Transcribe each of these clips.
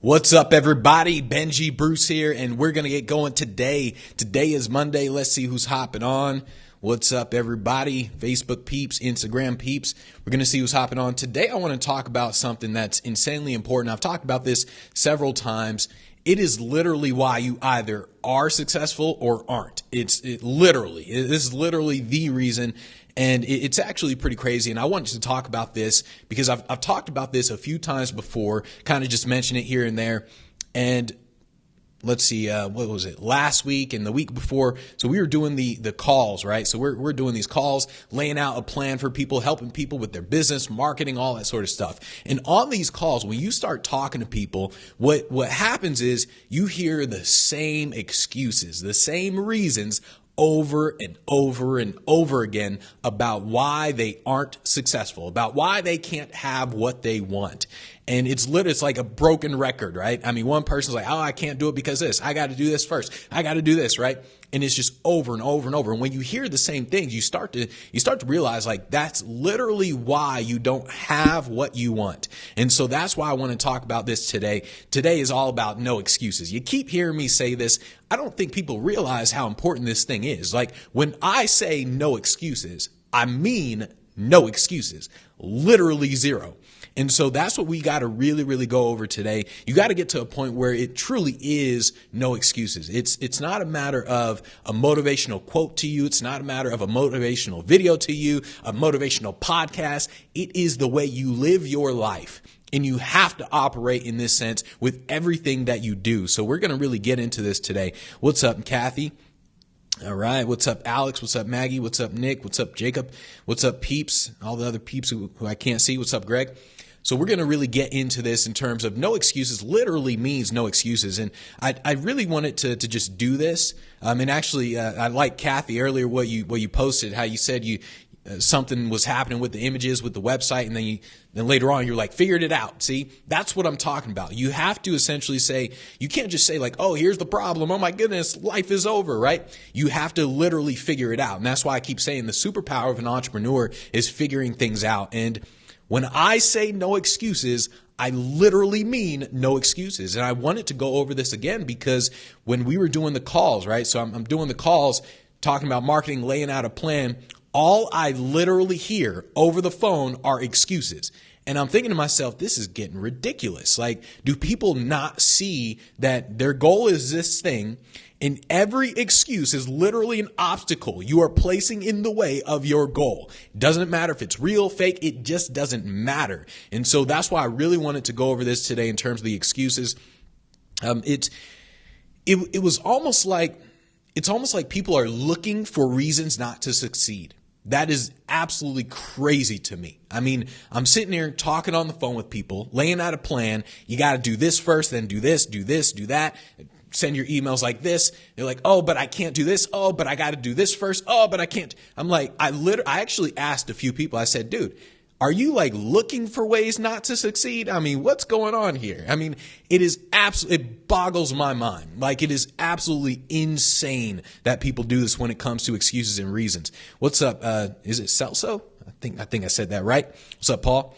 What's up, everybody? Benji Bruce here, and we're going to get going today. Today is Monday. Let's see who's hopping on. What's up, everybody? Facebook peeps, Instagram peeps. We're going to see who's hopping on. Today, I want to talk about something that's insanely important. I've talked about this several times. It is literally why you either are successful or aren't. This is literally the reason. And it's actually pretty crazy. And I wanted to talk about this because I've talked about this a few times before, kind of just mention it here and there. And let's see, what was it? Last week and the week before. So we were doing the calls, right? So we're doing these calls, laying out a plan for people, helping people with their business, marketing, all that sort of stuff. And on these calls, when you start talking to people, what happens is you hear the same excuses, the same reasons over and over and over again about why they aren't successful, about why they can't have what they want. And it's like a broken record, right? I mean, one person's like, oh, I can't do it because this. I got to do this first. I got to do this, right? And it's just over and over and over. And when you hear the same things, you start to realize like that's literally why you don't have what you want. And so that's why I want to talk about this today. Today is all about no excuses. You keep hearing me say this. I don't think people realize how important this thing is. Like when I say no excuses, I mean no excuses, literally zero. And so that's what we got to really, really go over today. You got to get to a point where it truly is no excuses. It's not a matter of a motivational quote to you. It's not a matter of a motivational video to you, a motivational podcast. It is the way you live your life. And you have to operate in this sense with everything that you do. So we're going to really get into this today. What's up, Kathy? All right. What's up, Alex? What's up, Maggie? What's up, Nick? What's up, Jacob? What's up, peeps? All the other peeps who I can't see. What's up, Greg? So we're going to really get into this in terms of no excuses literally means no excuses. And I really wanted to just do this. And actually, I like Kathy earlier, what you posted, how you said something was happening with the images, with the website. And then later on, you're like, figured it out. See, that's what I'm talking about. You have to essentially say, you can't just say like, oh, here's the problem. Oh my goodness, life is over, right? You have to literally figure it out. And that's why I keep saying the superpower of an entrepreneur is figuring things out. And when I say no excuses, I literally mean no excuses. And I wanted to go over this again because when we were doing the calls, right? So I'm doing the calls, talking about marketing, laying out a plan. All I literally hear over the phone are excuses. And I'm thinking to myself, this is getting ridiculous. Like, do people not see that their goal is this thing? And every excuse is literally an obstacle you are placing in the way of your goal. It doesn't matter if it's real, fake, it just doesn't matter. And so that's why I really wanted to go over this today in terms of the excuses. It was almost like, it's almost like people are looking for reasons not to succeed. That is absolutely crazy to me. I mean, I'm sitting here talking on the phone with people, laying out a plan. You got to do this first, then do this, do that. Send your emails like this. They're like, oh, but I can't do this. Oh, but I got to do this first. Oh, but I can't. I'm like, I actually asked a few people. I said, dude, are you like looking for ways not to succeed? I mean, what's going on here? I mean, it boggles my mind. Like it is absolutely insane that people do this when it comes to excuses and reasons. What's up? Is it Celso? I think I said that right. What's up, Paul?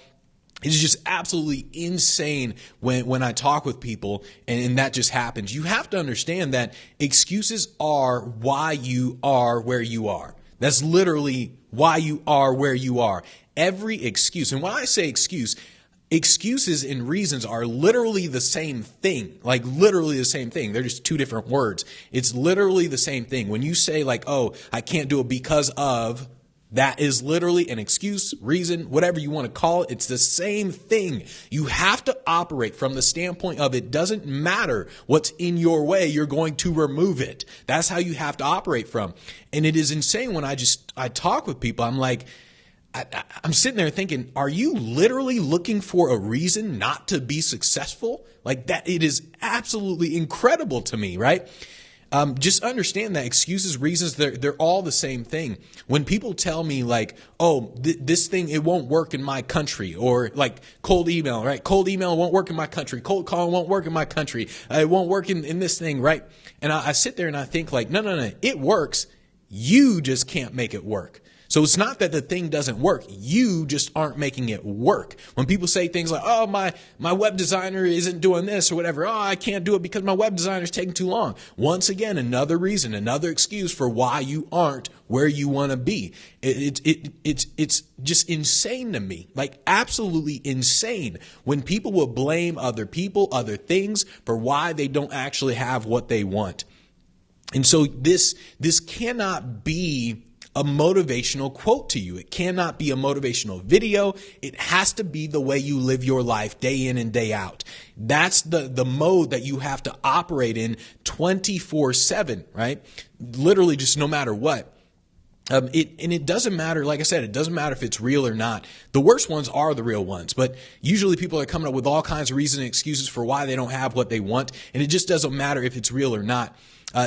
It's just absolutely insane when I talk with people and that just happens. You have to understand that excuses are why you are where you are. That's literally why you are where you are. Every excuse. And when I say excuses and reasons are literally the same thing, like literally the same thing. They're just two different words. It's literally the same thing. When you say like, oh, I can't do it because of, that is literally an excuse, reason, whatever you want to call it. It's the same thing. You have to operate from the standpoint of it doesn't matter what's in your way. You're going to remove it. That's how you have to operate from. And it is insane when I talk with people. I'm like, I'm sitting there thinking, are you literally looking for a reason not to be successful? Like that, it is absolutely incredible to me, right? Just understand that excuses, reasons, they're all the same thing. When people tell me like, oh, this thing, it won't work in my country, or like cold email, right? Cold email won't work in my country. Cold call won't work in my country. It won't work in this thing, right? And I sit there and I think like, no, it works. You just can't make it work. So it's not that the thing doesn't work. You just aren't making it work. When people say things like, oh, my web designer isn't doing this or whatever. Oh, I can't do it because my web designer is taking too long. Once again, another reason, another excuse for why you aren't where you want to be. It's just insane to me, like absolutely insane when people will blame other people, other things for why they don't actually have what they want. And so this cannot be a motivational quote to you. It cannot be a motivational video. It has to be the way you live your life day in and day out. That's the mode that you have to operate in 24/7, right? Literally just no matter what. It doesn't matter, like I said, it doesn't matter if it's real or not. The worst ones are the real ones, but usually people are coming up with all kinds of reasons and excuses for why they don't have what they want, and it just doesn't matter if it's real or not.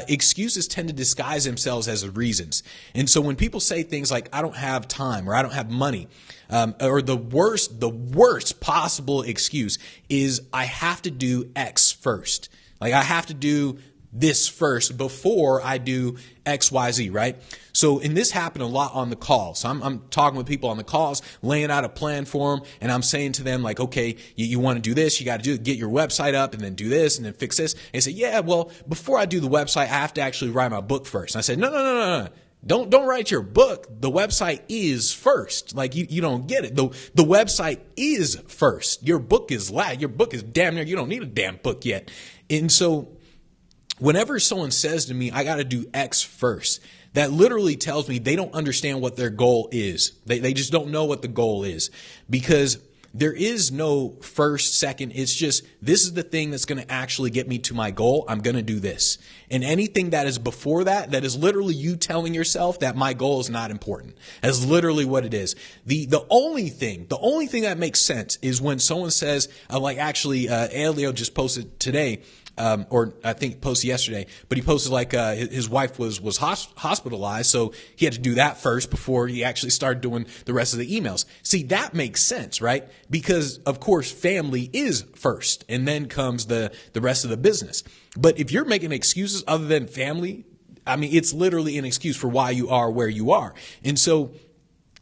Excuses tend to disguise themselves as reasons. And so when people say things like, I don't have time or I don't have money, or the worst possible excuse is I have to do X first. Like I have to do this first before I do X, Y, Z, right? So, and this happened a lot on the calls. So I'm talking with people on the calls, laying out a plan for them, and I'm saying to them like, okay, you want to do this, you got to get your website up, and then do this, and then fix this. And they say, yeah, well, before I do the website, I have to actually write my book first. And I said, no. Don't write your book. The website is first. Like you don't get it. The website is first. Your book is last. Your book is damn near, you don't need a damn book yet. And so whenever someone says to me, I got to do X first, that literally tells me they don't understand what their goal is. They just don't know what the goal is, because there is no first, second. It's just, this is the thing that's going to actually get me to my goal. I'm going to do this. And anything that is before that is literally you telling yourself that my goal is not important. That's literally what it is. The only thing that makes sense is when someone says, Elio just posted today, or I think posted yesterday, but he posted like his wife was hospitalized, so he had to do that first before he actually started doing the rest of the emails. See, that makes sense, right? Because of course family is first, and then comes the rest of the business. But if you're making excuses other than family, I mean, it's literally an excuse for why you are where you are. And so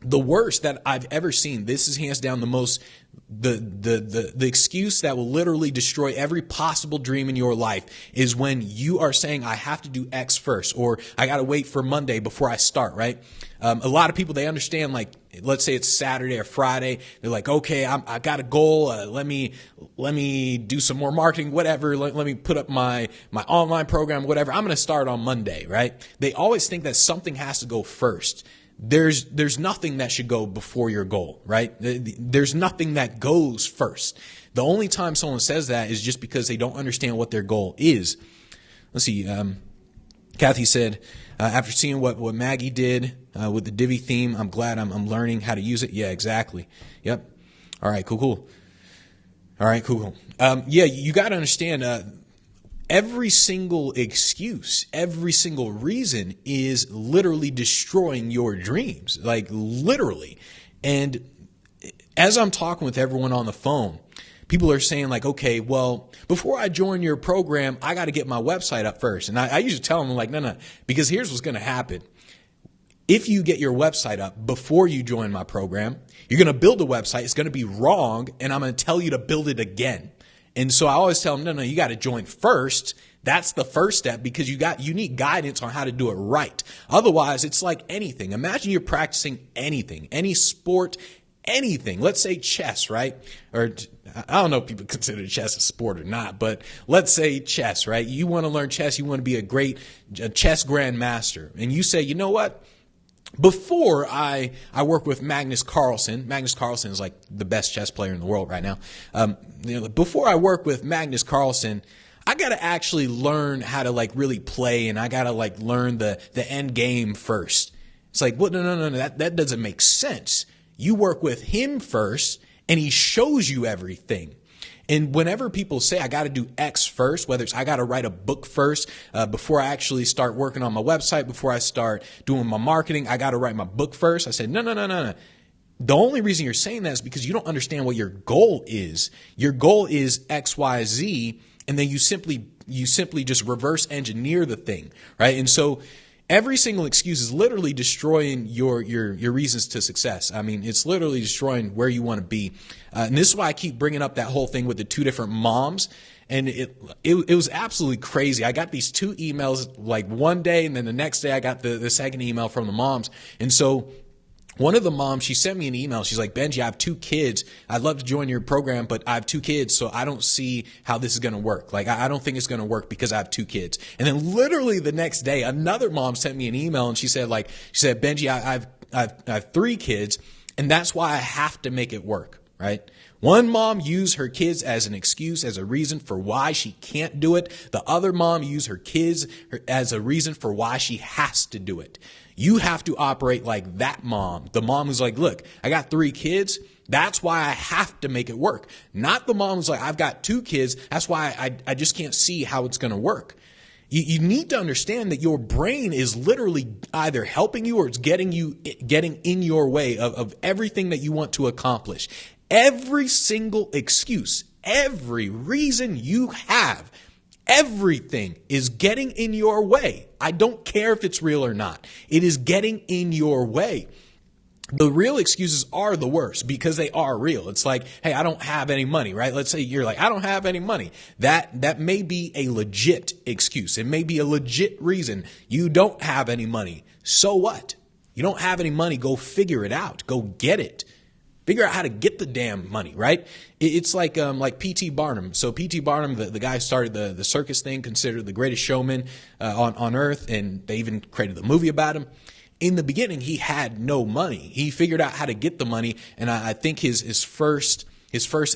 the worst that I've ever seen, this is hands down the most, the excuse that will literally destroy every possible dream in your life, is when you are saying, I have to do X first, or I got to wait for Monday before I start, right? A lot of people, they understand, like, let's say it's Saturday or Friday. They're like, okay, I got a goal. Let me do some more marketing, whatever. Let me put up my online program, whatever. I'm going to start on Monday, right? They always think that something has to go first. There's nothing that should go before your goal, right? There's nothing that goes first. The only time someone says that is just because they don't understand what their goal is. Let's see. Kathy said, after seeing what Maggie did with the Divi theme, I'm glad I'm learning how to use it. Yeah, exactly. Yep. All right, cool. All right, cool. Yeah, you got to understand, every single excuse, every single reason is literally destroying your dreams, like literally. And as I'm talking with everyone on the phone, people are saying like, okay, well, before I join your program, I got to get my website up first. And I usually tell them like, no, because here's what's going to happen. If you get your website up before you join my program, you're going to build a website. It's going to be wrong. And I'm going to tell you to build it again. And so I always tell them, no, you got to join first. That's the first step, because you need guidance on how to do it right. Otherwise, it's like anything. Imagine you're practicing anything, any sport, anything. Let's say chess, right? Or I don't know if people consider chess a sport or not, but let's say chess, right? You want to learn chess. You want to be a great chess grandmaster. And you say, you know what? Before I work with Magnus Carlsen is like the best chess player in the world right now. Before I work with Magnus Carlsen, I got to actually learn how to like really play, and I got to like learn the end game first. It's like, well, no, that doesn't make sense. You work with him first, and he shows you everything. And whenever people say I got to do X first, whether it's I got to write a book first before I actually start working on my website, before I start doing my marketing, I got to write my book first. I said, no. The only reason you're saying that is because you don't understand what your goal is. Your goal is X, Y, Z, and then you simply just reverse engineer the thing, right? And so every single excuse is literally destroying your reasons to success. I mean, it's literally destroying where you want to be. And this is why I keep bringing up that whole thing with the two different moms. And it was absolutely crazy. I got these two emails like one day, and then the next day I got the second email from the moms. And so one of the moms, she sent me an email. She's like, Benji, I have two kids. I'd love to join your program, but I have two kids, so I don't see how this is going to work. Like, I don't think it's going to work because I have two kids. And then literally the next day, another mom sent me an email, and she said, Benji, I have three kids, and that's why I have to make it work, right? One mom used her kids as an excuse, as a reason for why she can't do it. The other mom used her kids as a reason for why she has to do it. You have to operate like that mom. The mom who's like, look, I got three kids. That's why I have to make it work. Not the mom who's like, I've got two kids. That's why I just can't see how it's going to work. You need to understand that your brain is literally either helping you or it's getting in your way of everything that you want to accomplish. Every single excuse, every reason you have, everything is getting in your way. I don't care if it's real or not. It is getting in your way. The real excuses are the worst because they are real. It's like, hey, I don't have any money, right? Let's say you're like, I don't have any money. That may be a legit excuse. It may be a legit reason you don't have any money. So what? You don't have any money. Go figure it out. Go get it. Figure out how to get the damn money, right? It's like P.T. Barnum. So P.T. Barnum, the guy who started the circus thing, considered the greatest showman on earth, and they even created the movie about him. In the beginning, he had no money. He figured out how to get the money, and I think his first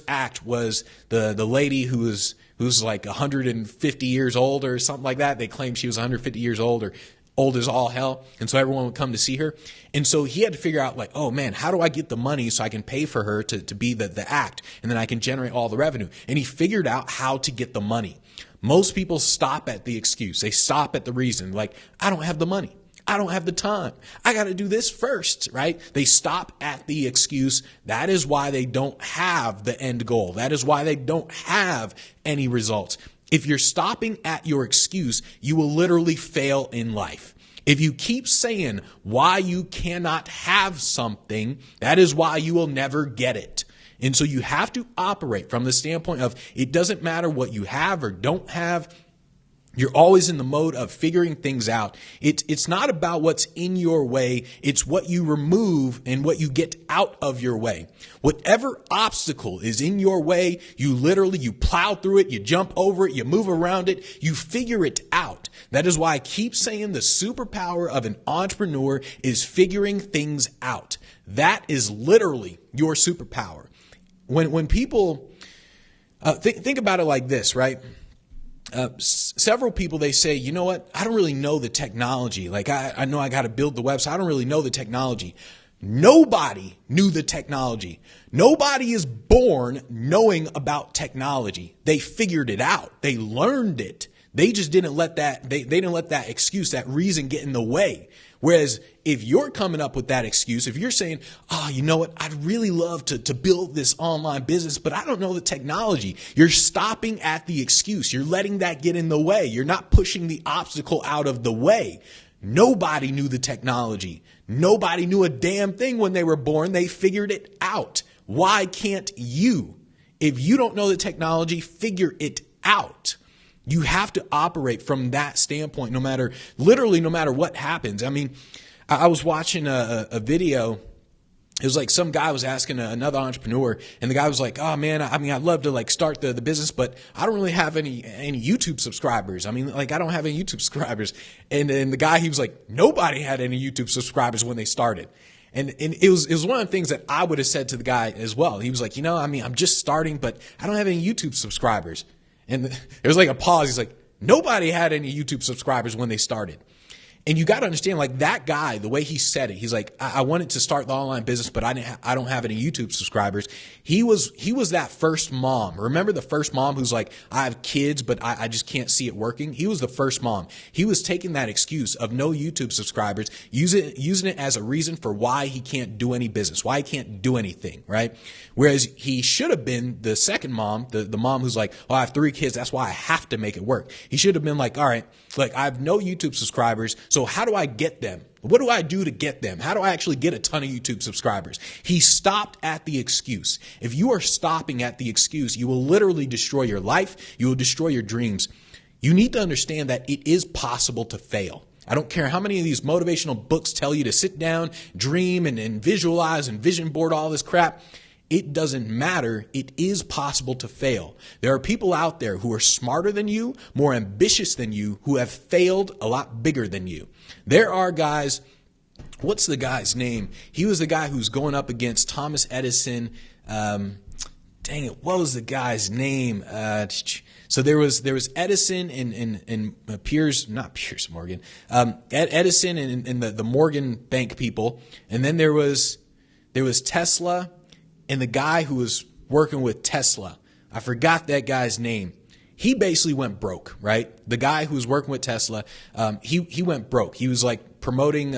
act was the lady who's like 150 years old or something like that. They claimed she was 150 years old or old as all hell. And so everyone would come to see her. And so he had to figure out like, oh man, how do I get the money so I can pay for her to be the act? And then I can generate all the revenue. And he figured out how to get the money. Most people stop at the excuse. They stop at the reason. Like, I don't have the money. I don't have the time. I got to do this first, right? They stop at the excuse. That is why they don't have the end goal. That is why they don't have any results. If you're stopping at your excuse, you will literally fail in life. If you keep saying why you cannot have something, that is why you will never get it. And so you have to operate from the standpoint of it doesn't matter what you have or don't have. You're always in the mode of figuring things out. It's not about what's in your way. It's what you remove and what you get out of your way. Whatever obstacle is in your way, you plow through it, you jump over it, you move around it, you figure it out. That is why I keep saying the superpower of an entrepreneur is figuring things out. That is literally your superpower. When people think about it like this, right? Several people, they say, you know what? I don't really know the technology. Like I know I got to build the website. I don't really know the technology. Nobody knew the technology. Nobody is born knowing about technology. They figured it out. They learned it. They just didn't let that, they didn't let that excuse, that reason get in the way. Whereas if you're coming up with that excuse, if you're saying, oh, you know what, I'd really love to build this online business, but I don't know the technology. You're stopping at the excuse. You're letting that get in the way. You're not pushing the obstacle out of the way. Nobody knew the technology. Nobody knew a damn thing when they were born. They figured it out. Why can't you? If you don't know the technology, figure it out. You have to operate from that standpoint, no matter what happens. I mean, I was watching a video. It was like some guy was asking another entrepreneur, and the guy was like, oh man, I mean, I'd love to like start the business, but I don't really have any YouTube subscribers. I mean, like I don't have any YouTube subscribers. And the guy, he was like, nobody had any YouTube subscribers when they started. And it was one of the things that I would have said to the guy as well. He was like, you know, I mean, I'm just starting, but I don't have any YouTube subscribers. And there was like a pause. He's like, nobody had any YouTube subscribers when they started. And you got to understand, like that guy, the way he said it, he's like, I wanted to start the online business, but I don't have any YouTube subscribers. He was that first mom. Remember the first mom who's like, I have kids, but I just can't see it working. He was the first mom. He was taking that excuse of no YouTube subscribers, using it as a reason for why he can't do any business, why he can't do anything, right? Whereas he should have been the second mom, the mom who's like, oh, I have 3 kids. That's why I have to make it work. He should have been like, all right, like I have no YouTube subscribers, So how do I get them? What do I do to get them? How do I actually get a ton of YouTube subscribers? He stopped at the excuse. If you are stopping at the excuse, you will literally destroy your life. You will destroy your dreams. You need to understand that it is possible to fail. I don't care how many of these motivational books tell you to sit down, dream, and visualize and vision board all this crap. It doesn't matter. It is possible to fail. There are people out there who are smarter than you, more ambitious than you, who have failed a lot bigger than you. There are guys, what's the guy's name? He was the guy who's going up against Thomas Edison. Dang it, what was the guy's name? So there was Edison and Piers, not Piers Morgan, Edison and the Morgan Bank people, and then there was Tesla and the guy who was working with Tesla. I forgot that guy's name. He basically went broke, right? The guy who was working with Tesla, he went broke. He was like promoting,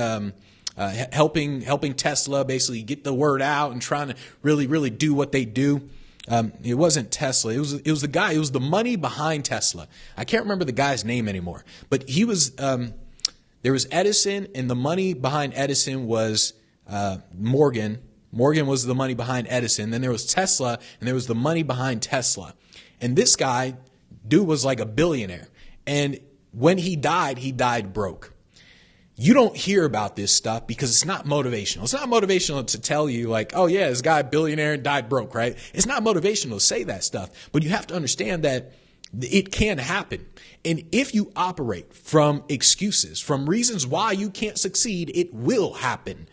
helping Tesla basically get the word out and trying to really do what they do. It wasn't Tesla. It was the guy. It was the money behind Tesla. I can't remember the guy's name anymore. But he was. There was Edison, and the money behind Edison was Morgan. Morgan was the money behind Edison. Then there was Tesla, and there was the money behind Tesla. And this guy, dude, was like a billionaire. And when he died broke. You don't hear about this stuff because it's not motivational. It's not motivational to tell you like, oh yeah, this guy billionaire died broke, right? It's not motivational to say that stuff, but you have to understand that it can happen. And if you operate from excuses, from reasons why you can't succeed, it will happen.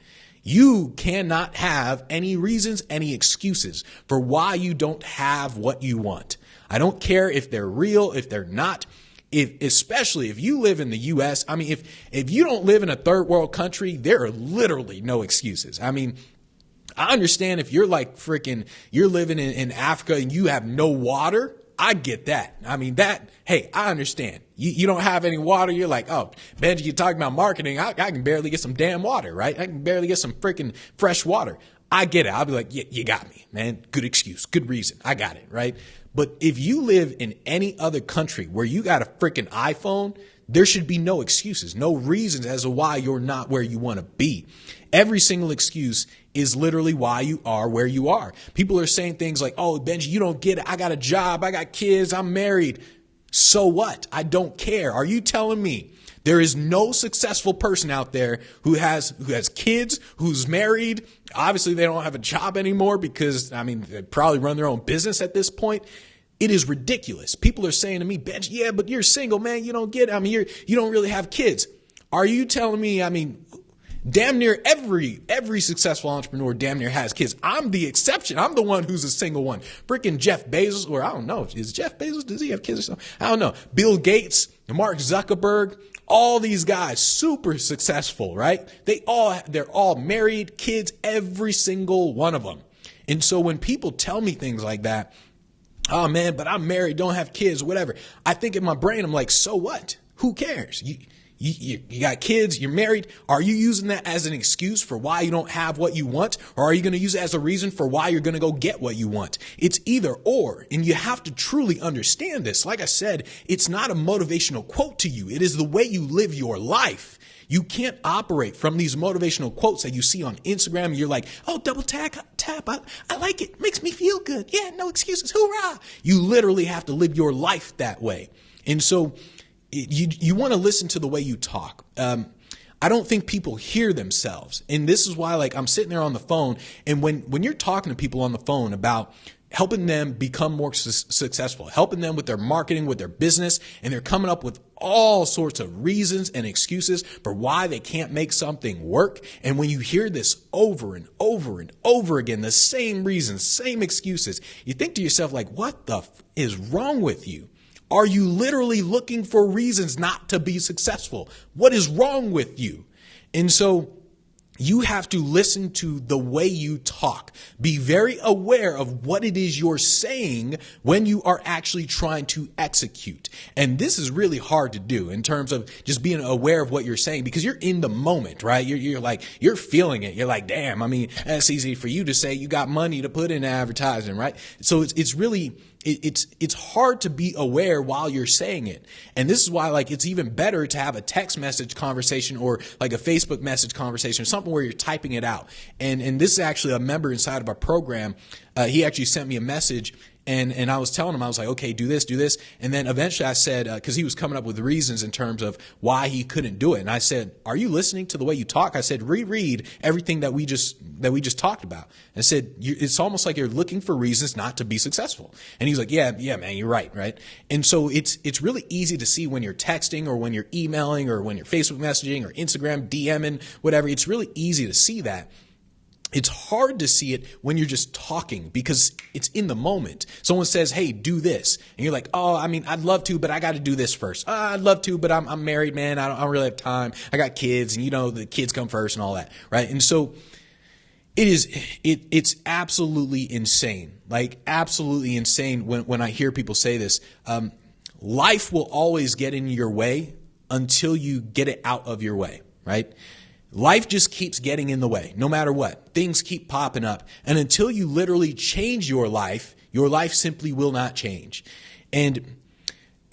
You cannot have any reasons, any excuses for why you don't have what you want. I don't care if they're real, if they're not. Especially if you live in the U.S., I mean, if you don't live in a third world country, there are literally no excuses. I mean, I understand if you're like you're living in Africa and you have no water. I get that. I mean, hey, I understand. You don't have any water. You're like, oh, Benji, you're talking about marketing. I can barely get some damn water, right? I can barely get some freaking fresh water. I get it. I'll be like, yeah, you got me, man. Good excuse. Good reason. I got it, right? But if you live in any other country where you got a freaking iPhone, there should be no excuses, no reasons as to why you're not where you want to be. Every single excuse is literally why you are where you are. People are saying things like, oh, Benji, you don't get it. I got a job. I got kids. I'm married. So what? I don't care. Are you telling me there is no successful person out there who has kids, who's married? Obviously, they don't have a job anymore because, I mean, they probably run their own business at this point. It is ridiculous. People are saying to me, Benji, yeah, but you're single, man. You don't get it. I mean, you don't really have kids. Are you telling me, I mean, damn near every successful entrepreneur damn near has kids. I'm the exception. I'm the one who's a single one. Freaking Jeff Bezos, or I don't know, is Jeff Bezos, does he have kids or something? I don't know. Bill Gates, Mark Zuckerberg, all these guys, super successful, right? They're all married, kids, every single one of them. And so when people tell me things like that, oh man, but I'm married, don't have kids, whatever. I think in my brain, I'm like, so what? Who cares? You got kids, you're married. Are you using that as an excuse for why you don't have what you want? Or are you going to use it as a reason for why you're going to go get what you want? It's either or. And you have to truly understand this. Like I said, it's not a motivational quote to you. It is the way you live your life. You can't operate from these motivational quotes that you see on Instagram. And you're like, oh, double tap. I like it. Makes me feel good. Yeah, no excuses. Hoorah. You literally have to live your life that way. And so you want to listen to the way you talk. I don't think people hear themselves. And this is why, like, I'm sitting there on the phone. And when you're talking to people on the phone about helping them become more successful, helping them with their marketing, with their business, and they're coming up with all sorts of reasons and excuses for why they can't make something work. And when you hear this over and over and over again, the same reasons, same excuses, you think to yourself, like, what the is wrong with you? Are you literally looking for reasons not to be successful? What is wrong with you? And so you have to listen to the way you talk. Be very aware of what it is you're saying when you are actually trying to execute. And this is really hard to do in terms of just being aware of what you're saying, because you're in the moment, right? You're feeling it. You're like, damn, I mean, that's easy for you to say. You got money to put in advertising, right? So it's really it's hard to be aware while you're saying it. And this is why, like, it's even better to have a text message conversation or like a Facebook message conversation or something where you're typing it out. And this is actually a member inside of our program. He actually sent me a message. And I was telling him, I was like, okay, do this. And then eventually I said, because he was coming up with reasons in terms of why he couldn't do it. And I said, are you listening to the way you talk? I said, reread everything that we just talked about. I said, it's almost like you're looking for reasons not to be successful. And he's like, yeah, man, you're right. And so it's really easy to see when you're texting or when you're emailing or when you're Facebook messaging or Instagram DMing, whatever. It's really easy to see that. It's hard to see it when you're just talking because it's in the moment. Someone says, hey, do this. And you're like, oh, I mean, I'd love to, but I got to do this first. I'd love to, but I'm married, man. I don't really have time. I got kids and, you know, the kids come first and all that. Right. And so it's absolutely insane, like absolutely insane when I hear people say this. Life will always get in your way until you get it out of your way. Right. Life just keeps getting in the way, no matter what. Things keep popping up. And until you literally change your life simply will not change. And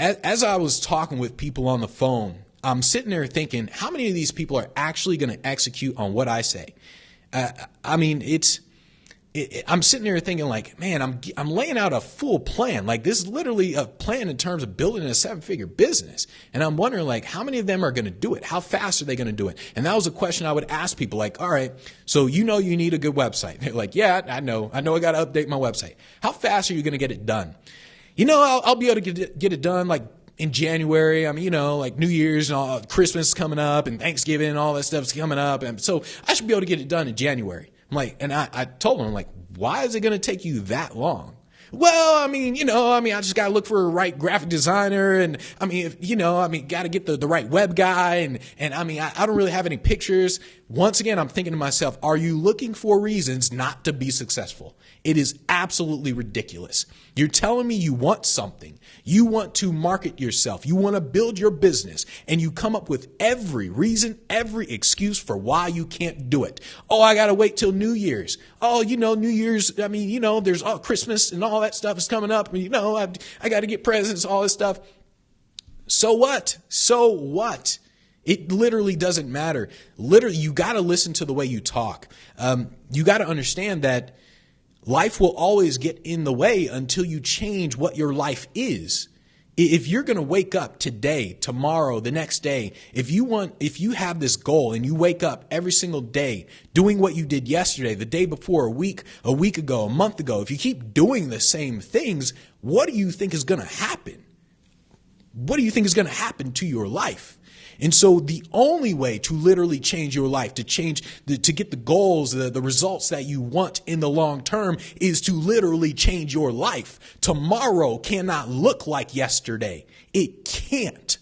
as I was talking with people on the phone, I'm sitting there thinking, how many of these people are actually going to execute on what I say? I mean, I'm sitting there thinking like, man, I'm laying out a full plan. Like this is literally a plan in terms of building a 7-figure business. And I'm wondering like, how many of them are going to do it? How fast are they going to do it? And that was a question I would ask people like, all right, so you know you need a good website. They're like, yeah, I know I got to update my website. How fast are you going to get it done? You know, I'll be able to get it done like in January. I mean, you know, like New Year's and all, Christmas is coming up and Thanksgiving and all that stuff's coming up. And so I should be able to get it done in January. I'm like, and I told him, I'm like, why is it going to take you that long? Well, I mean, I just got to look for a right graphic designer. And I mean, got to get the right web guy. And I mean, I don't really have any pictures. Once again, I'm thinking to myself, are you looking for reasons not to be successful? It is absolutely ridiculous. You're telling me you want something. You want to market yourself. You want to build your business. And you come up with every reason, every excuse for why you can't do it. Oh, I got to wait till New Year's. Oh, New Year's, I mean, there's Christmas and all that stuff is coming up. I got to get presents, all this stuff. So what? It literally doesn't matter. Literally, you got to listen to the way you talk. You got to understand that life will always get in the way until you change what your life is. If you're going to wake up today, tomorrow, the next day, if you have this goal and you wake up every single day doing what you did yesterday, the day before, a week ago, a month ago, if you keep doing the same things, what do you think is going to happen? What do you think is going to happen to your life? And so the only way to literally change your life, to get the goals, the results that you want in the long term is to literally change your life. Tomorrow cannot look like yesterday. It can't.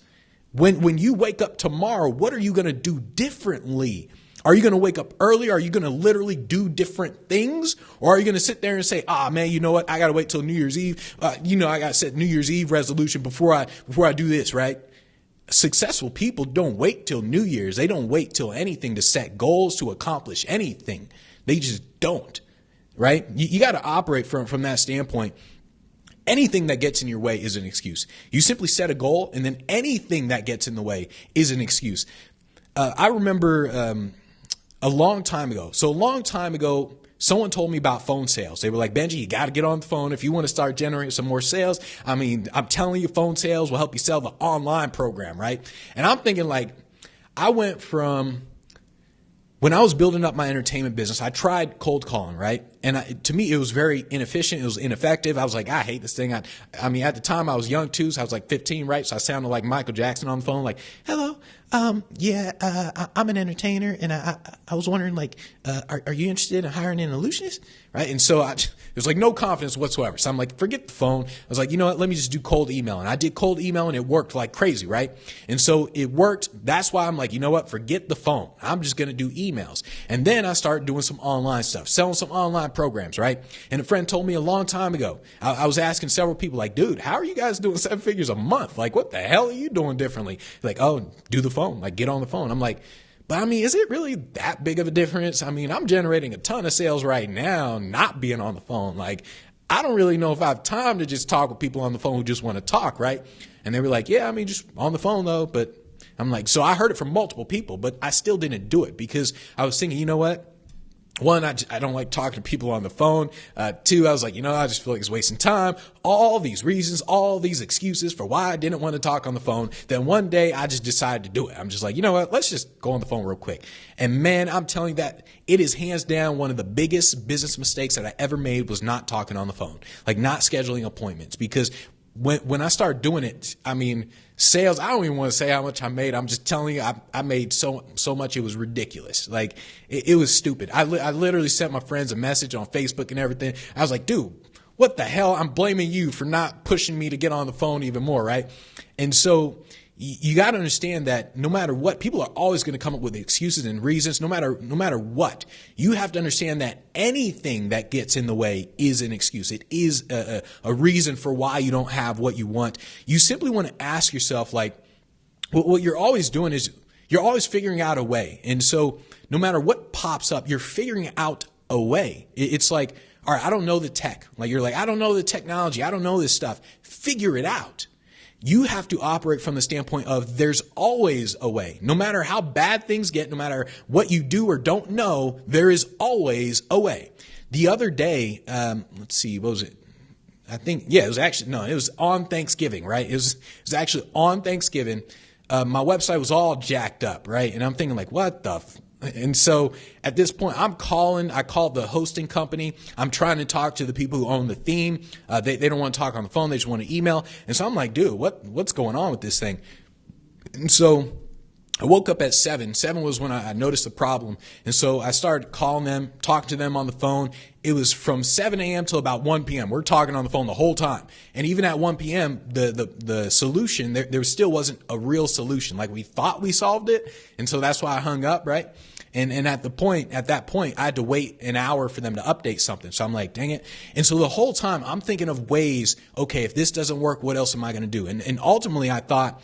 When you wake up tomorrow, what are you going to do differently? Are you going to wake up early? Are you going to literally do different things? Or are you going to sit there and say, man, you know what? I got to wait till New Year's Eve. I got to set New Year's Eve resolution before I do this, right? Successful people don't wait till New Year's. They don't wait till anything to set goals, to accomplish anything. They just don't, right? You got to operate from that standpoint. Anything that gets in your way is an excuse. You simply set a goal, and then anything that gets in the way is an excuse. I remember a long time ago. Someone told me about phone sales. They were like, Benji, you got to get on the phone if you want to start generating some more sales. I mean, I'm telling you, phone sales will help you sell the online program, right? And I'm thinking like, I went from when I was building up my entertainment business, I tried cold calling, right? And to me, it was very inefficient. It was ineffective. I was like, I hate this thing. I mean, at the time I was young too. So I was like 15, right? So I sounded like Michael Jackson on the phone, like, hello. I'm an entertainer, and I was wondering, like, are you interested in hiring an illusionist? Right? And so there's like no confidence whatsoever. So I'm like, forget the phone. I was like, you know what? Let me just do cold email. And I did cold email, and it worked like crazy, right? And so it worked. That's why I'm like, you know what? Forget the phone. I'm just going to do emails. And then I started doing some online stuff, selling some online programs, right? And a friend told me a long time ago, I was asking several people, like, dude, how are you guys doing 7 figures a month? Like, what the hell are you doing differently? Like, oh, do the phone. Like, get on the phone. I'm like, but I mean, is it really that big of a difference? I mean, I'm generating a ton of sales right now, not being on the phone. Like, I don't really know if I have time to just talk with people on the phone who just want to talk, right? And they were like, yeah, I mean, just on the phone though. But I'm like, so I heard it from multiple people, but I still didn't do it because I was thinking, you know what? One, I don't like talking to people on the phone. Two, I was like, I just feel like it's wasting time. All these reasons, all these excuses for why I didn't want to talk on the phone. Then one day I just decided to do it. I'm just like, you know what? Let's just go on the phone real quick. And man, I'm telling you that it is hands down one of the biggest business mistakes that I ever made was not talking on the phone, like not scheduling appointments. Because when I started doing it, I mean, sales, I don't even want to say how much I made. I'm just telling you, I made so much. It was ridiculous. Like it was stupid. I literally sent my friends a message on Facebook and everything. I was like, dude, what the hell? I'm blaming you for not pushing me to get on the phone even more. Right. And so you got to understand that no matter what, people are always going to come up with excuses and reasons, no matter what. You have to understand that anything that gets in the way is an excuse. It is a reason for why you don't have what you want. You simply want to ask yourself, like, what you're always doing is you're always figuring out a way. And so no matter what pops up, you're figuring out a way. It's like, all right, I don't know the tech. Like you're like, I don't know the technology. I don't know this stuff. Figure it out. You have to operate from the standpoint of there's always a way. No matter how bad things get, no matter what you do or don't know, there is always a way. The other day, let's see, what was it? I think, yeah, it was on Thanksgiving, right? It was actually on Thanksgiving. My website was all jacked up, right? And I'm thinking like, what the and so at this point, I called the hosting company. I'm trying to talk to the people who own the theme. They don't want to talk on the phone. They just want to email. And so I'm like, dude, what's going on with this thing? And so I woke up at 7. 7 was when I noticed the problem. And so I started calling them, talking to them on the phone. It was from 7 a.m. till about 1 p.m. We're talking on the phone the whole time. And even at 1 p.m., the solution, there still wasn't a real solution. Like we thought we solved it. And so that's why I hung up, right? And at that point, I had to wait an hour for them to update something. So I'm like, dang it. And so the whole time I'm thinking of ways, okay, if this doesn't work, what else am I going to do? And ultimately I thought,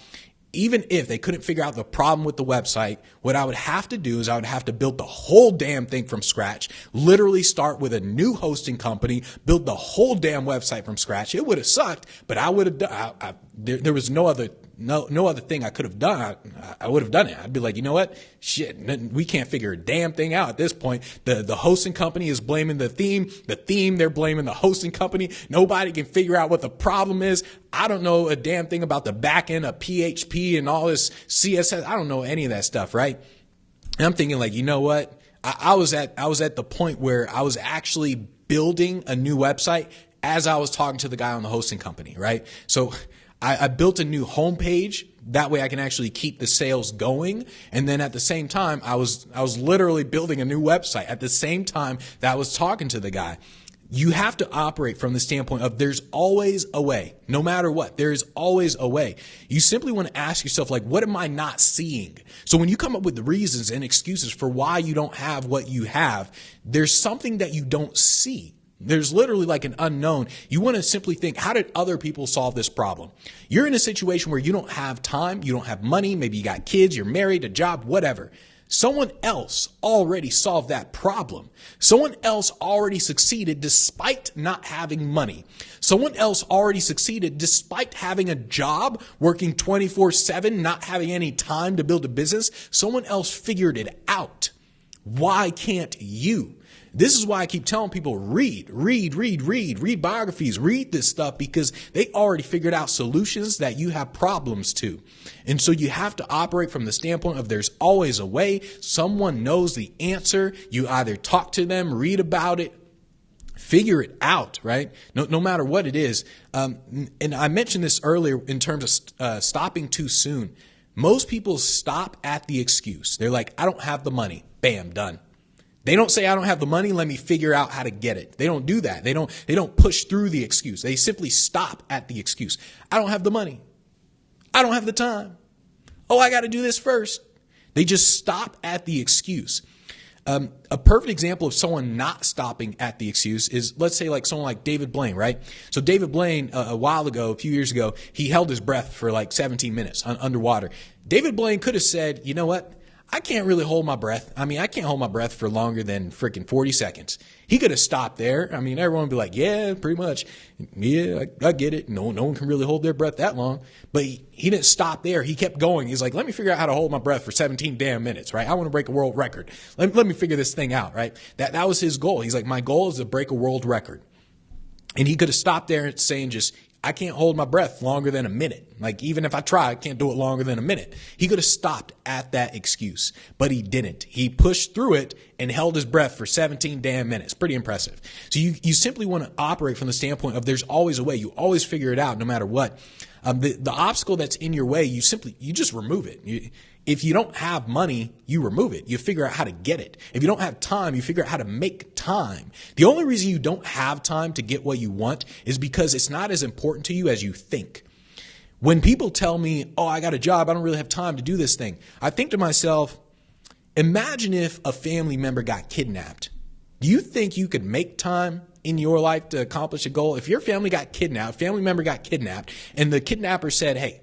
even if they couldn't figure out the problem with the website, what I would have to do is I would have to build the whole damn thing from scratch, literally start with a new hosting company, build the whole damn website from scratch. It would have sucked, but I would have done, there was no other thing I could have done. I would have done it. I'd be like, you know what? Shit, we can't figure a damn thing out at this point. The hosting company is blaming the theme. The theme, they're blaming the hosting company. Nobody can figure out what the problem is. I don't know a damn thing about the back end of PHP and all this CSS. I don't know any of that stuff, right? And I'm thinking like, you know what? I was at the point where I was actually building a new website as I was talking to the guy on the hosting company, right? So I built a new homepage. That way I can actually keep the sales going. And then at the same time, I was literally building a new website at the same time that I was talking to the guy. You have to operate from the standpoint of there's always a way. No matter what, there is always a way. You simply want to ask yourself, like, what am I not seeing? So when you come up with the reasons and excuses for why you don't have what you have, there's something that you don't see. There's literally like an unknown. You want to simply think, how did other people solve this problem? You're in a situation where you don't have time, you don't have money, maybe you got kids, you're married, a job, whatever. Someone else already solved that problem. Someone else already succeeded despite not having money. Someone else already succeeded despite having a job, working 24/7, not having any time to build a business. Someone else figured it out. Why can't you? This is why I keep telling people, read biographies, read this stuff, because they already figured out solutions that you have problems to. And so you have to operate from the standpoint of there's always a way. Someone knows the answer. You either talk to them, read about it, figure it out, right? No matter what it is. And I mentioned this earlier in terms of stopping too soon. Most people stop at the excuse. They're like, I don't have the money. Bam, done. They don't say, I don't have the money, let me figure out how to get it. They don't do that. They don't push through the excuse. They simply stop at the excuse. I don't have the money. I don't have the time. Oh, I got to do this first. They just stop at the excuse. A perfect example of someone not stopping at the excuse is, let's say, like someone like David Blaine, right? So David Blaine, a few years ago, he held his breath for like 17 minutes underwater. David Blaine could have said, you know what? I can't really hold my breath. I mean, I can't hold my breath for longer than freaking 40 seconds. He could have stopped there. I mean, everyone would be like, yeah, pretty much. Yeah, I get it. No one can really hold their breath that long. But he didn't stop there. He kept going. He's like, let me figure out how to hold my breath for 17 damn minutes, right? I want to break a world record. Let me figure this thing out, right? That was his goal. He's like, my goal is to break a world record. And he could have stopped there and saying just, I can't hold my breath longer than a minute. Like, even if I try, I can't do it longer than a minute. He could have stopped at that excuse, but he didn't. He pushed through it and held his breath for 17 damn minutes. Pretty impressive. So you simply want to operate from the standpoint of there's always a way. You always figure it out no matter what. The obstacle that's in your way, you just remove it. If you don't have money, you remove it. You figure out how to get it. If you don't have time, you figure out how to make time. The only reason you don't have time to get what you want is because it's not as important to you as you think. When people tell me, oh, I got a job, I don't really have time to do this thing, I think to myself, imagine if a family member got kidnapped. Do you think you could make time in your life to accomplish a goal? If your family member got kidnapped, and the kidnapper said, hey,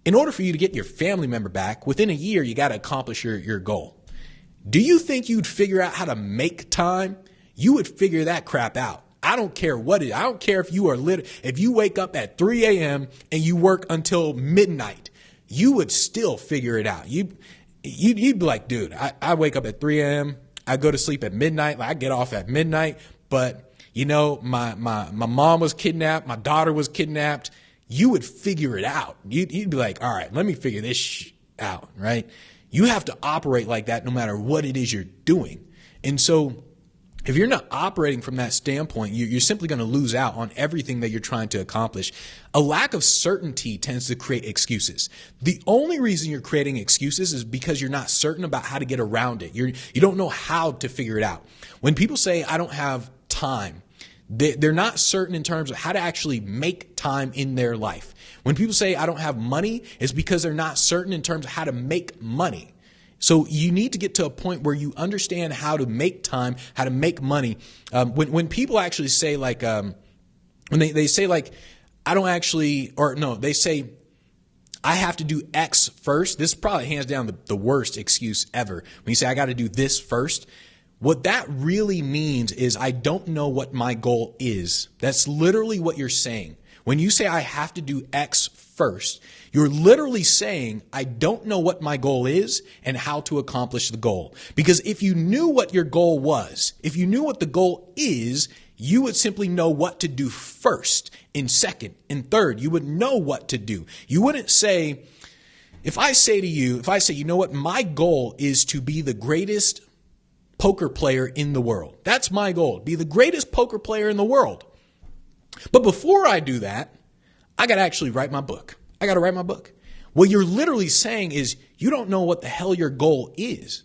in order for you to get your family member back, within a year, you got to accomplish your goal. Do you think you'd figure out how to make time? You would figure that crap out. I don't care what it is. I don't care if if you wake up at 3 a.m. and you work until midnight, you would still figure it out. You'd be like, dude, I wake up at 3 a.m. I go to sleep at midnight. Like, I get off at midnight, but you know, my mom was kidnapped. My daughter was kidnapped. You would figure it out. You'd be like, all right, let me figure this out, right? You have to operate like that no matter what it is you're doing. And so if you're not operating from that standpoint, you're simply going to lose out on everything that you're trying to accomplish. A lack of certainty tends to create excuses. The only reason you're creating excuses is because you're not certain about how to get around it. You don't know how to figure it out. When people say, I don't have time, they're not certain in terms of how to actually make time in their life. When people say, I don't have money, it's because they're not certain in terms of how to make money. So you need to get to a point where you understand how to make time, how to make money. When people actually say like, when they say like, I don't actually, or no, they say, I have to do X first. This is probably hands down the worst excuse ever. When you say, I got to do this first. What that really means is I don't know what my goal is. That's literally what you're saying. When you say I have to do X first, you're literally saying I don't know what my goal is and how to accomplish the goal. Because if you knew what your goal was, if you knew what the goal is, you would simply know what to do first, in second, in third. You would know what to do. You wouldn't say, if I say, you know what, my goal is to be the greatest poker player in the world. That's my goal, be the greatest poker player in the world. But before I do that, I got to actually write my book. I got to write my book. What you're literally saying is you don't know what the hell your goal is.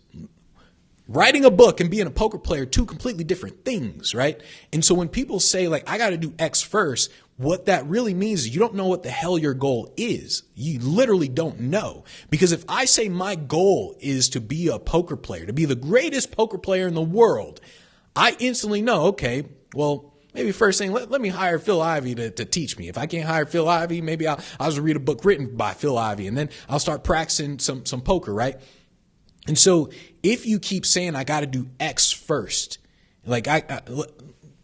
Writing a book and being a poker player, two completely different things, right? And so when people say like, I got to do X first, what that really means is you don't know what the hell your goal is. You literally don't know. Because if I say my goal is to be a poker player, to be the greatest poker player in the world, I instantly know, okay, well, maybe first thing, let me hire Phil Ivey to teach me. If I can't hire Phil Ivey, maybe I'll just read a book written by Phil Ivey, and then I'll start practicing some poker, right? And so if you keep saying I got to do X first, like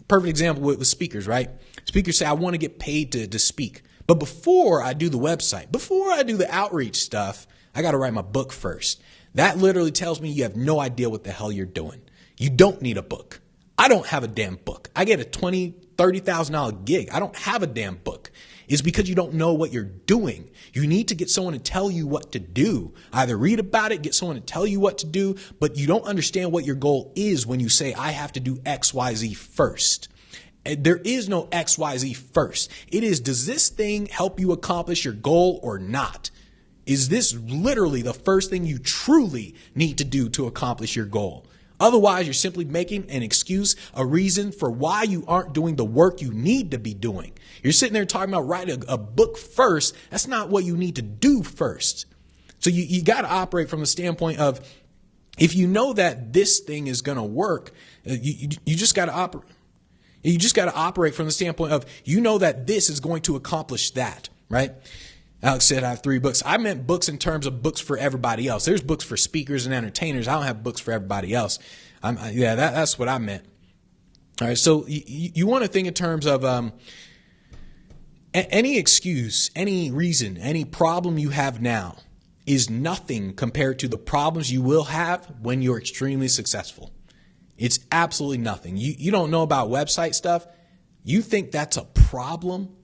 perfect example with speakers, right? Speakers say, I want to get paid to speak. But before I do the website, before I do the outreach stuff, I got to write my book first. That literally tells me you have no idea what the hell you're doing. You don't need a book. I don't have a damn book. I get a $20,000, $30,000 gig. I don't have a damn book. It's because you don't know what you're doing. You need to get someone to tell you what to do. Either read about it, get someone to tell you what to do, but you don't understand what your goal is when you say, I have to do X, Y, Z first. There is no X, Y, Z first. It is, does this thing help you accomplish your goal or not? Is this literally the first thing you truly need to do to accomplish your goal? Otherwise, you're simply making an excuse, a reason for why you aren't doing the work you need to be doing. You're sitting there talking about writing a book first. That's not what you need to do first. So you got to operate from the standpoint of, if you know that this thing is going to work, you just got to operate. You just got to operate from the standpoint of, you know that this is going to accomplish that, right? Alex said, I have 3 books. I meant books in terms of books for everybody else. There's books for speakers and entertainers. I don't have books for everybody else. That's what I meant. All right. So you want to think in terms of any excuse, any reason, any problem you have now is nothing compared to the problems you will have when you're extremely successful. It's absolutely nothing. You don't know about website stuff. You think that's a problem?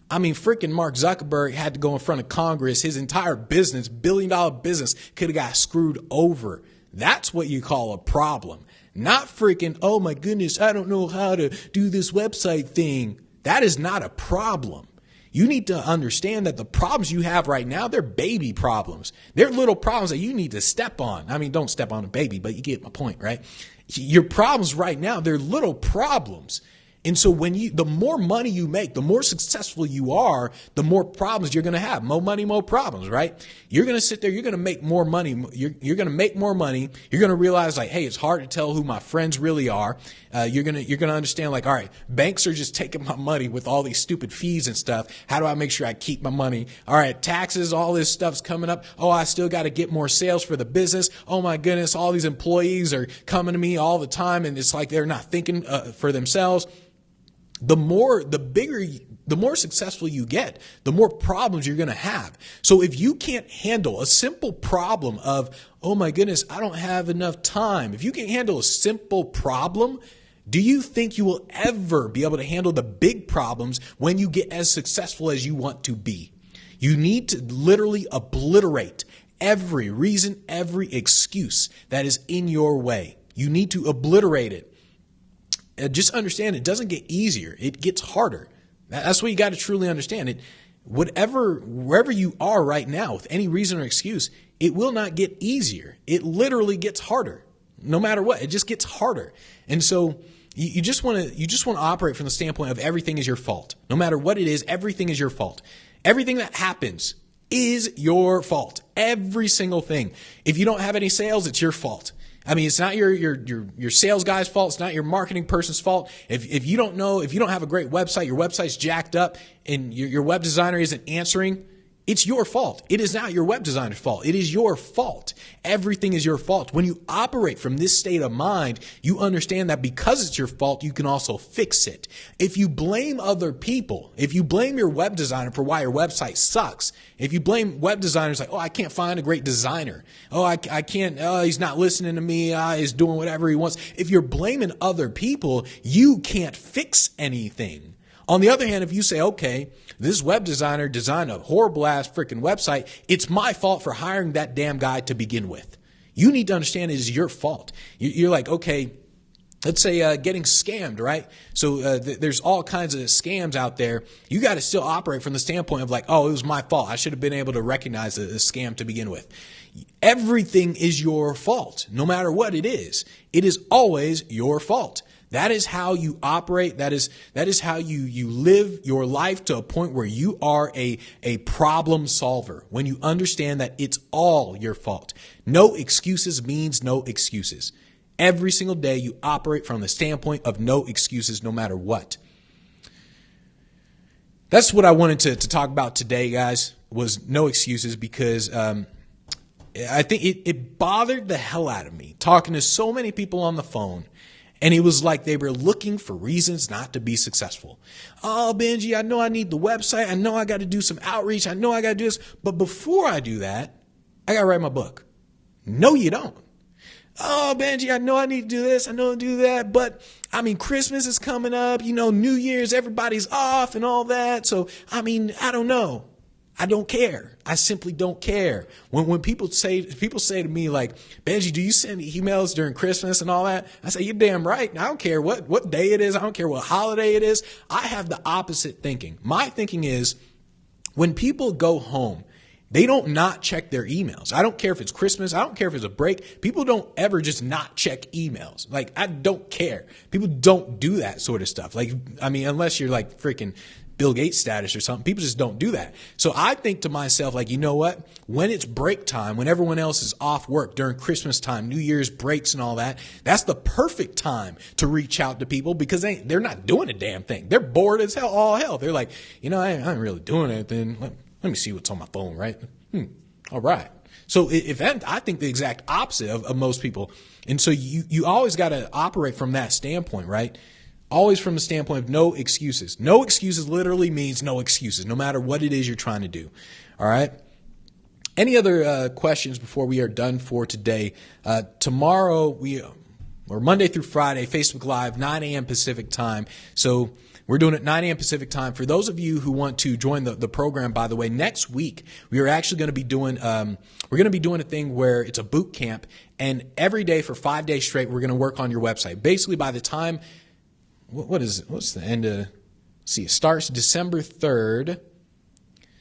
I mean, freaking Mark Zuckerberg had to go in front of Congress. His entire business, $billion business, could have got screwed over. That's what you call a problem. Not freaking, oh my goodness, I don't know how to do this website thing. That is not a problem. You need to understand that the problems you have right now, they're baby problems. They're little problems that you need to step on. I mean, don't step on a baby, but you get my point, right? Your problems right now, they're little problems. And so the more money you make, the more successful you are, the more problems you're going to have. More money, more problems, right? You're going to sit there. You're going to make more money. You're going to make more money. You're going to realize like, hey, it's hard to tell who my friends really are. You're going to understand like, all right, banks are just taking my money with all these stupid fees and stuff. How do I make sure I keep my money? All right, taxes, all this stuff's coming up. Oh, I still got to get more sales for the business. Oh my goodness, all these employees are coming to me all the time, and it's like they're not thinking for themselves. The more successful you get, the more problems you're going to have. So if you can't handle a simple problem of, oh my goodness, I don't have enough time. If you can't handle a simple problem, do you think you will ever be able to handle the big problems when you get as successful as you want to be? You need to literally obliterate every reason, every excuse that is in your way. You need to obliterate it. Just understand it doesn't get easier. It gets harder. That's what you got to truly understand. Wherever you are right now with any reason or excuse, it will not get easier. It literally gets harder. No matter what, it just gets harder. And so you just want to operate from the standpoint of everything is your fault. No matter what it is, everything is your fault. Everything that happens is your fault. Every single thing. If you don't have any sales, it's your fault. I mean, it's not your sales guy's fault. It's not your marketing person's fault. If you don't have a great website, your website's jacked up and your web designer isn't answering, it's your fault. It is not your web designer's fault. It is your fault. Everything is your fault. When you operate from this state of mind, you understand that because it's your fault, you can also fix it. If you blame other people, if you blame your web designer for why your website sucks, if you blame web designers like, oh, I can't find a great designer. Oh, I can't, he's not listening to me. He's doing whatever he wants. If you're blaming other people, you can't fix anything. On the other hand, if you say, okay, this web designer designed a horrible ass freaking website, it's my fault for hiring that damn guy to begin with. You need to understand it is your fault. You're like, okay, let's say getting scammed, right? So there's all kinds of scams out there. You got to still operate from the standpoint of like, oh, it was my fault. I should have been able to recognize a scam to begin with. Everything is your fault, no matter what it is. It is always your fault. That is how you operate. That is how you live your life to a point where you are a problem solver. When you understand that it's all your fault. No excuses means no excuses. Every single day you operate from the standpoint of no excuses, no matter what. That's what I wanted to talk about today, guys, was no excuses, because I think it bothered the hell out of me talking to so many people on the phone. And it was like they were looking for reasons not to be successful. Oh, Benji, I know I need the website. I know I got to do some outreach. I know I got to do this. But before I do that, I got to write my book. No, you don't. Oh, Benji, I know I need to do this. I know I do that. But, I mean, Christmas is coming up. You know, New Year's, everybody's off and all that. So, I mean, I don't know. I don't care. I simply don't care. When people say to me like, Benji, do you send emails during Christmas and all that? I say, you're damn right. I don't care what day it is. I don't care what holiday it is. I have the opposite thinking. My thinking is when people go home, they don't not check their emails. I don't care if it's Christmas. I don't care if it's a break. People don't ever just not check emails. Like, I don't care. People don't do that sort of stuff. Like, I mean, unless you're like freaking Bill Gates status or something, people just don't do that. So I think to myself, like, you know what? When it's break time, when everyone else is off work during Christmas time, New Year's breaks and all that, that's the perfect time to reach out to people, because they're not doing a damn thing. They're bored as hell, all hell. They're like, you know, I ain't really doing anything. Let me see what's on my phone, right? All right. So I think the exact opposite of most people. And so you always got to operate from that standpoint, right? Always from the standpoint of no excuses. No excuses literally means no excuses, no matter what it is you're trying to do. All right. Any other questions before we are done for today? Tomorrow or Monday through Friday, Facebook Live, 9 a.m. Pacific time. So we're doing it 9 a.m. Pacific time. For those of you who want to join the program, by the way, next week we are actually going to be doing a thing where it's a boot camp, and every day for 5 days straight we're going to work on your website. Basically, by the time what's the end of? See, it starts December 3rd.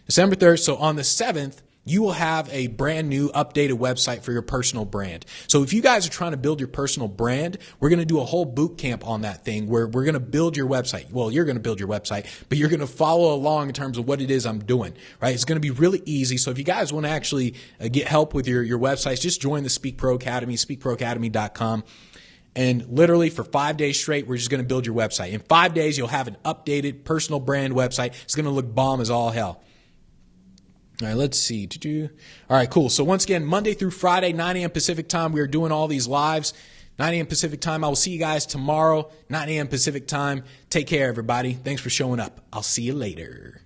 So on the 7th. You will have a brand new updated website for your personal brand. So if you guys are trying to build your personal brand, we're going to do a whole boot camp on that thing where we're going to build your website. Well, you're going to build your website, but you're going to follow along in terms of what it is I'm doing, right? It's going to be really easy. So if you guys want to actually get help with your websites, just join the Speak Pro Academy, speakproacademy.com. And literally for 5 days straight, we're just going to build your website. In 5 days, you'll have an updated personal brand website. It's going to look bomb as all hell. All right, let's see. All right, cool. So once again, Monday through Friday, 9 a.m. Pacific time, we are doing all these lives. 9 a.m. Pacific time. I will see you guys tomorrow, 9 a.m. Pacific time. Take care, everybody. Thanks for showing up. I'll see you later.